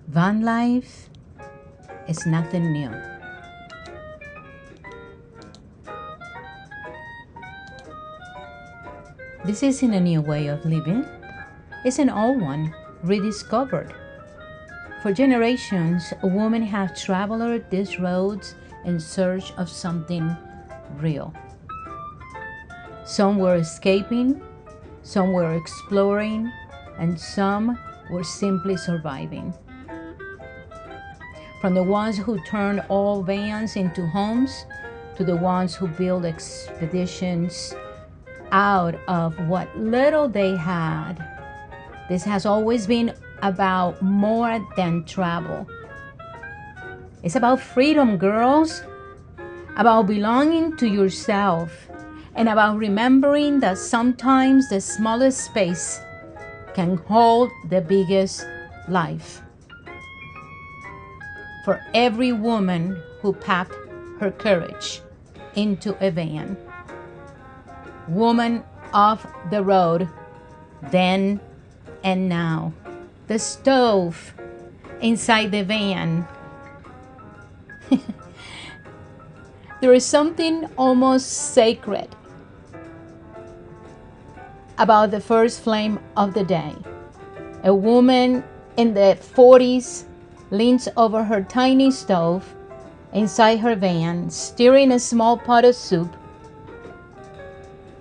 Van life is nothing new. This isn't a new way of living. It's an old one, rediscovered. For generations, women have traveled these roads in search of something real. Some were escaping, some were exploring, and some were simply surviving. From the ones who turned old vans into homes to the ones who built expeditions out of what little they had. This has always been about more than travel. It's about freedom, girls, about belonging to yourself, and about remembering that sometimes the smallest space can hold the biggest life. For every woman who packed her courage into a van, woman off the road, then and now, the stove inside the van. There is something almost sacred about the first flame of the day. A woman in the 40s leans over her tiny stove inside her van, stirring a small pot of soup.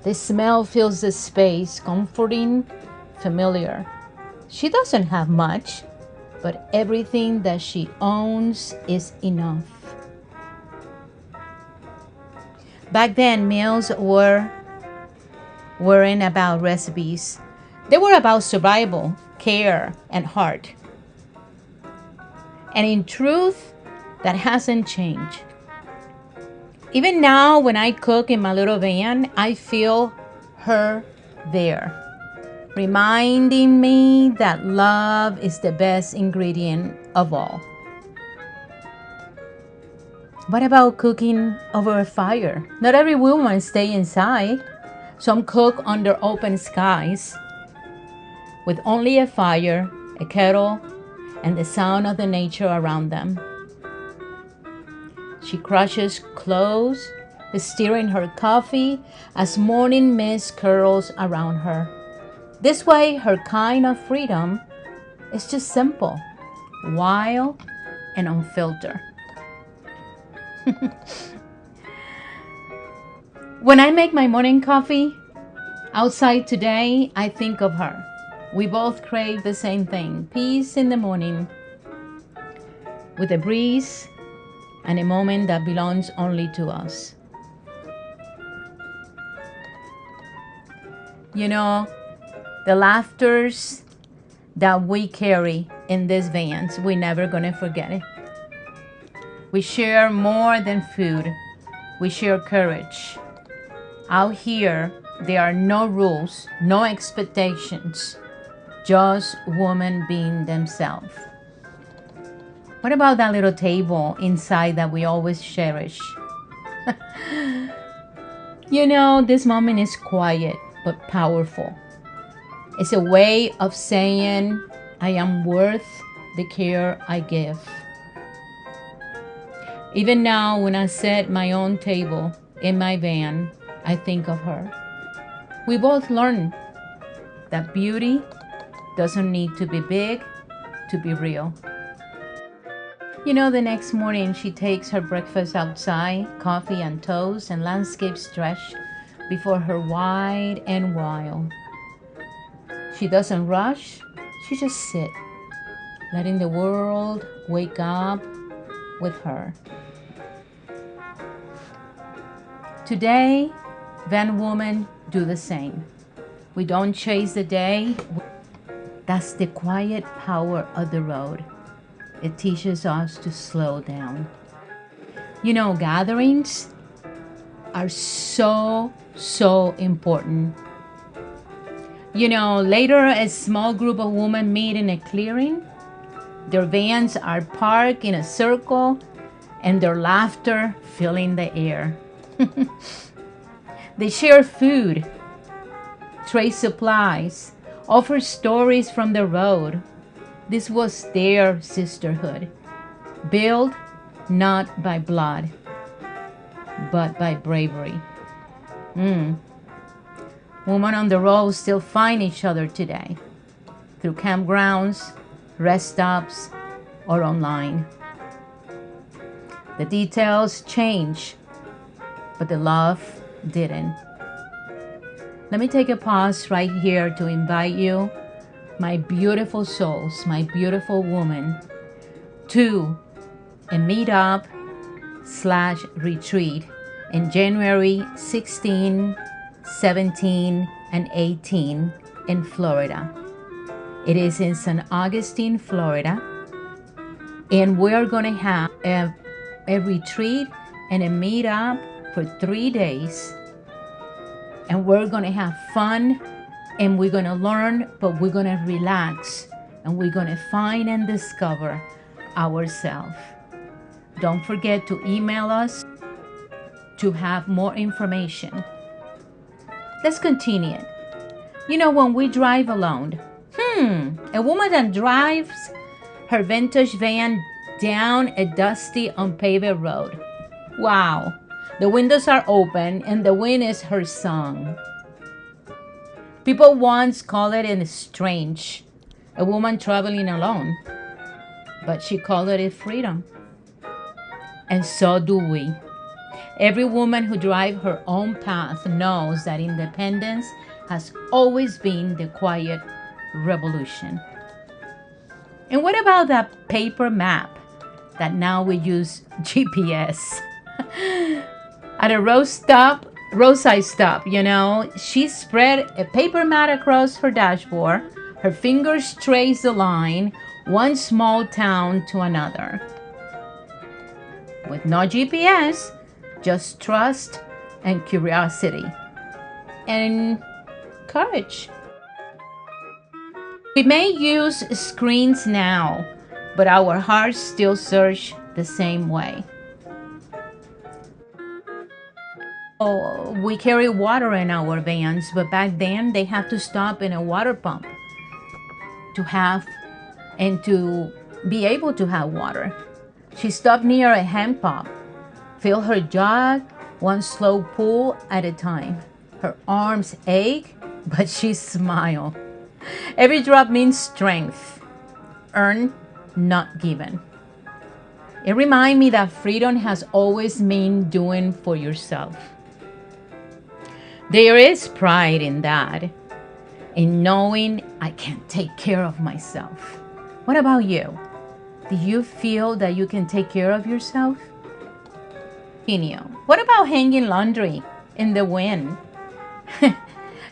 The smell fills the space, comforting, familiar. She doesn't have much, but everything that she owns is enough. Back then, meals weren't about recipes. They were about survival, care, and heart. And in truth, that hasn't changed. Even now, when I cook in my little van, I feel her there, reminding me that love is the best ingredient of all. What about cooking over a fire? Not every woman stays inside. Some cook under open skies with only a fire, a kettle, and the sound of the nature around them. She crushes cloves, stirring her coffee as morning mist curls around her. This way, her kind of freedom is just simple, wild, and unfiltered. When I make my morning coffee outside today, I think of her. We both crave the same thing, peace in the morning, with a breeze and a moment that belongs only to us. You know, the laughters that we carry in these vans, we're never gonna forget it. We share more than food. We share courage. Out here, there are no rules, no expectations, just women being themselves. What about that little table inside that we always cherish? You know, this moment is quiet but powerful. It's a way of saying, I am worth the care I give. Even now, when I set my own table in my van, I think of her. We both learned that beauty doesn't need to be big to be real. You know, the next morning she takes her breakfast outside, coffee and toast and landscape stretch before her wide and wild. She doesn't rush, she just sits, letting the world wake up with her. Today, van women do the same. We don't chase the day. That's the quiet power of the road. It teaches us to slow down. You know, gatherings are so important. You know, later a small group of women meet in a clearing. Their vans are parked in a circle and their laughter filling the air. They share food, trade supplies, offer stories from the road. This was their sisterhood, built not by blood, but by bravery. Women on the road still find each other today, through campgrounds, rest stops, or online. The details change, but the love didn't. Let me take a pause right here to invite you, my beautiful souls, my beautiful woman, to a meetup/retreat in January 16, 17, and 18 in Florida. It is in St. Augustine, Florida, and we're going to have a retreat and a meetup for 3 days, and we're going to have fun, and we're going to learn, but we're going to relax, and we're going to find and discover ourselves. Don't forget to email us to have more information. Let's continue. You know, when we drive alone, a woman that drives her vintage van down a dusty, unpaved road. Wow, the windows are open and the wind is her song. People once called it strange, a woman traveling alone, but she called it freedom. And so do we. Every woman who drives her own path knows that independence has always been the quiet revolution. And what about that paper map that now we use GPS? At a roadside stop, you know, she spread a paper mat across her dashboard. Her fingers traced the line, one small town to another. With no GPS, just trust and curiosity and courage. We may use screens now, but our hearts still search the same way. Oh, we carry water in our vans, but back then they had to stop in a water pump to be able to have water. She stopped near a hand pump, filled her jug, one slow pull at a time. Her arms ached, but she smiled. Every drop means strength, earned, not given. It reminds me that freedom has always meant doing for yourself. There is pride in that, in knowing I can take care of myself. What about you? Do you feel that you can take care of yourself? What about hanging laundry in the wind?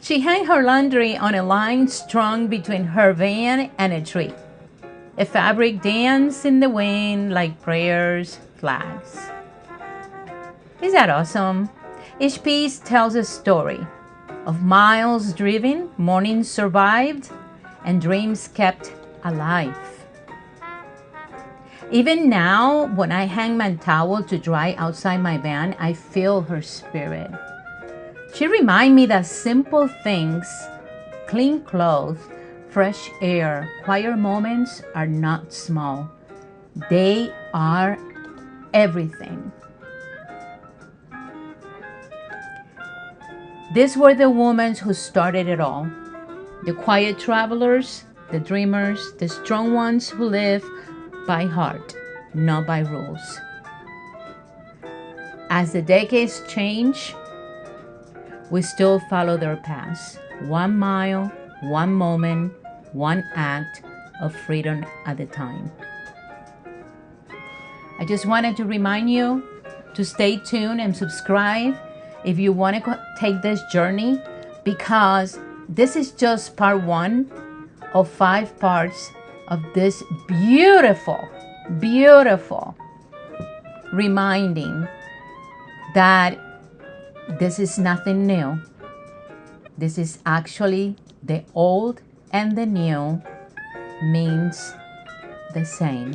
She hung her laundry on a line strung between her van and a tree. A fabric danced in the wind like prayers, flags. Is that awesome? Each piece tells a story of miles driven, mornings survived, and dreams kept alive. Even now, when I hang my towel to dry outside my van, I feel her spirit. She reminds me that simple things, clean clothes, fresh air, quiet moments are not small. They are everything. These were the women who started it all. The quiet travelers, the dreamers, the strong ones who live by heart, not by rules. As the decades change, we still follow their paths. 1 mile, 1 moment, 1 act of freedom at a time. I just wanted to remind you to stay tuned and subscribe if you want to take this journey, because this is just part 1 of 5 parts of this beautiful, beautiful reminding that this is nothing new. This is actually the old and the new means the same.